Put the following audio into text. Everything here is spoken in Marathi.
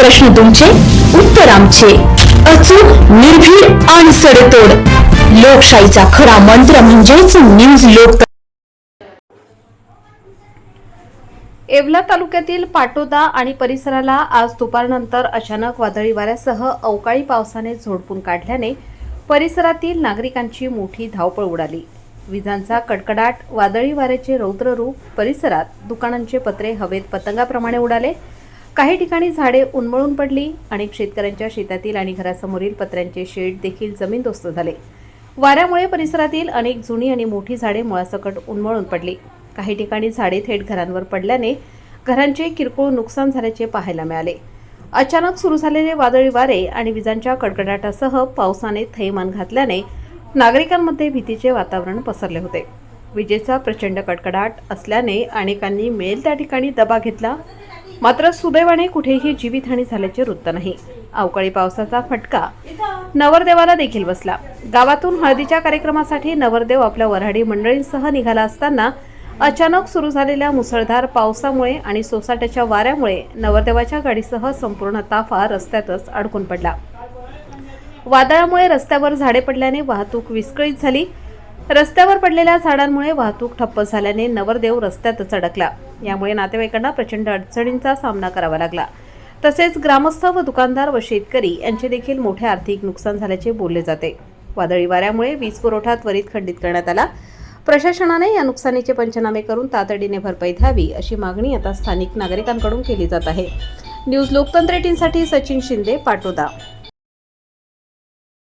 प्रश्न तुमचे, उत्तर आमचे. अचूक, निर्भीड आणि सडेतोड. लोकशाहीचा खरा मंत्र म्हणजेच न्यूज लोक. येवला तालुक्यातील पाटोदा आणि परिसराला आज दुपारनंतर अचानक वादळी वाऱ्यासह अवकाळी पावसाने झोडपून काढल्याने परिसरातील नागरिकांची मोठी धावपळ उडाली. विजांचा कडकडाट, वादळी वाऱ्याचे रौद्र रूप, परिसरात दुकानांचे पत्रे हवेत पतंगाप्रमाणे उडाले. काही ठिकाणी झाडे उन्मळून पडली. अनेक शेतकऱ्यांच्या शेतातील आणि घरासमोरील पत्र्यांचे शेड देखील जमीनदोस्त झाले. वाऱ्यामुळे परिसरातील अनेक जुनी आणि मोठी झाडे मुळासकट उन्मळून पडली. काही ठिकाणी झाडे थेट घरांवर पडल्याने घरांचे किरकोळ नुकसान झाल्याचे पाहायला मिळाले. अचानक सुरू झालेले वादळी वारे आणि विजांच्या कडकडाटासह पावसाने थैमान घातल्याने नागरिकांमध्ये भीतीचे वातावरण पसरले होते. विजेचा प्रचंड कडकडाट असल्याने अनेकांनी मिळेल त्या ठिकाणी दबा घेतला. मात्र सुदैवाने कुठेही जीवितहानी झाल्याचे वृत्त नाही. अवकाळी पावसाचा फटका नवरदेवाला देखील बसला. गावातून हळदीच्या कार्यक्रमासाठी नवरदेव आपल्या वऱ्हाडी मंडळींसह निघाला असताना अचानक सुरू झालेल्या मुसळधार पावसामुळे आणि सोसाट्याच्या वाऱ्यामुळे नवरदेवाच्या गाडीसह संपूर्ण ताफा रस्त्यातच अडकून पडला. वादळामुळे रस्त्यावर झाडे पडल्याने वाहतूक विस्कळीत झाली. रस्त्यावर पडलेल्या झाडांमुळे वाहतूक ठप्प झाल्याने नवरदेव रस्त्यातच अडकला. यामुळे नातेवाईकांना प्रचंड अडचणींचा सामना करावा लागला. तसेच ग्रामस्थ व दुकानदार व शेतकरी यांचे देखील मोठे आर्थिक नुकसान झाल्याचे बोलले जाते. वादळी वाऱ्यामुळे वीज पुरवठा त्वरित खंडित करण्यात आला. प्रशासनाने या नुकसानीचे पंचनामे करून तातडीने भरपाई द्यावी अशी मागणी आता स्थानिक नागरिकांकडून केली जात आहे. न्यूज लोकतंत्र 18 साठी सचिन शिंदे, पाटोदा.